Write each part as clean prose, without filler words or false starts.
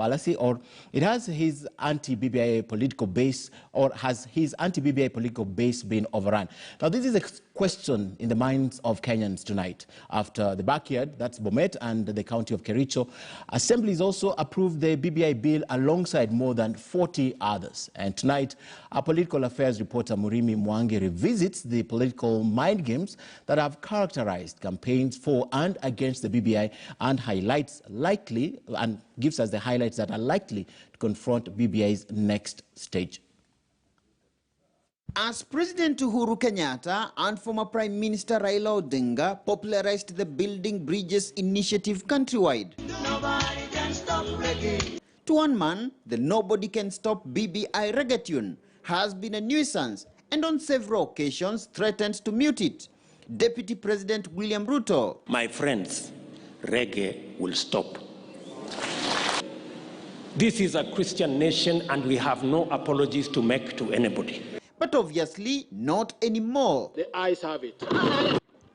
fallacy, or it has his anti-BBI political base, or has his anti-BBI political base been overrun? Now, this is a question in the minds of Kenyans tonight. After the backyard, that's Bomet and the county of Kericho, assemblies also approved the BBI bill alongside more than 40 others. And tonight, our political affairs reporter Murimi Mwangi revisits the political mind games that have characterized campaigns for and against the BBI and gives us the highlights that are likely to confront BBI's next stage. As President Uhuru Kenyatta and former Prime Minister Raila Odinga popularized the Building Bridges initiative countrywide. Nobody can stop reggae. To one man, the Nobody Can Stop BBI reggae tune has been a nuisance and on several occasions threatened to mute it. Deputy President William Ruto. My friends, reggae will stop. This is a Christian nation and we have no apologies to make to anybody. But obviously not anymore. The ayes have it.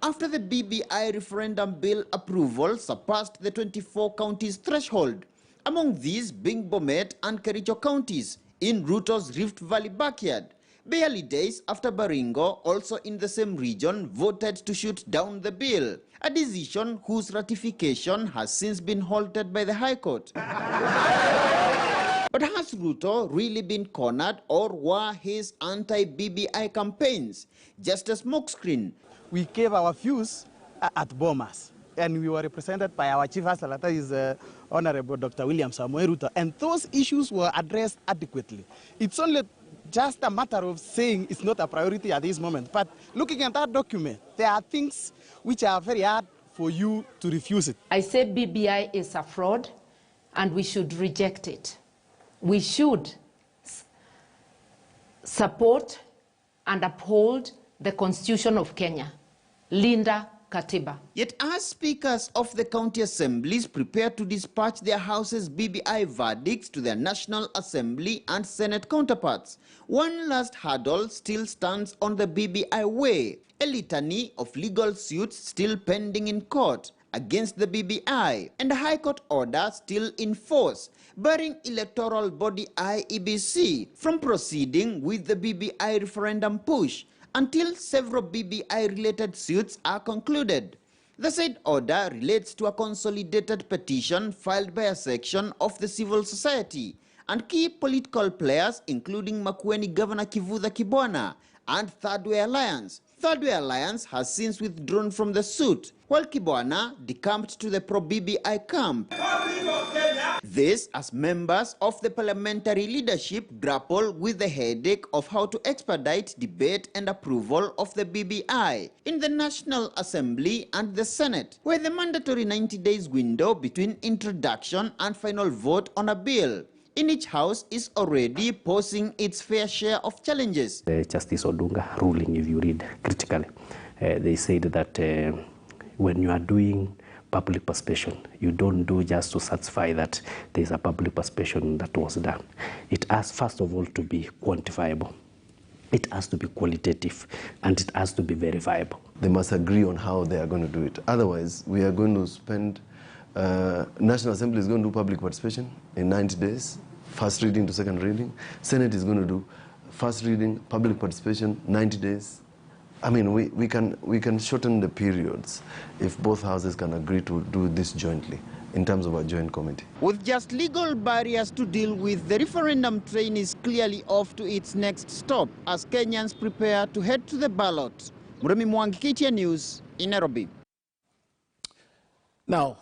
After the BBI referendum bill approval surpassed the 24 counties threshold, among these being Bomet and Kericho counties in Ruto's Rift Valley backyard, barely days after Baringo, also in the same region, voted to shoot down the bill, a decision whose ratification has since been halted by the High Court. But has Ruto really been cornered, or were his anti-BBI campaigns just a smokescreen? We gave our views at Bomas, and we were represented by our chief hustler, that is Honorable Dr. William Ruto, and those issues were addressed adequately. It's only just a matter of saying it's not a priority at this moment. But looking at that document, there are things which are very hard for you to refuse it. I say BBI is a fraud, and we should reject it. We should support and uphold the Constitution of Kenya. Linda Katiba. Yet as speakers of the county assemblies prepare to dispatch their houses' BBI verdicts to their National Assembly and Senate counterparts, one last hurdle still stands on the BBI way, a litany of legal suits still pending in court against the BBI, and a High Court order still in force, barring electoral body IEBC from proceeding with the BBI referendum push until several BBI-related suits are concluded. The said order relates to a consolidated petition filed by a section of the civil society and key political players, including Makueni Governor Kivutha Kibwana and Third Way Alliance. Third Way Alliance has since withdrawn from the suit, while Kibwana decamped to the pro-BBI camp. This as members of the parliamentary leadership grapple with the headache of how to expedite debate and approval of the BBI in the National Assembly and the Senate, where the mandatory 90 days window between introduction and final vote on a bill in each house is already posing its fair share of challenges. The Justice Odunga ruling, if you read critically, they said that when you are doing public participation, you don't do just to satisfy that there is a public participation that was done. It has, first of all, to be quantifiable. It has to be qualitative, and it has to be verifiable. They must agree on how they are going to do it. Otherwise, we are going to spend, National Assembly is going to do public participation in 90 days, first reading to second reading. Senate is going to do first reading, public participation, 90 days. I mean, we can shorten the periods if both houses can agree to do this jointly in terms of a joint committee. With just legal barriers to deal with, the referendum train is clearly off to its next stop as Kenyans prepare to head to the ballot. Murimi Mwangi, KTN News in Nairobi. Now,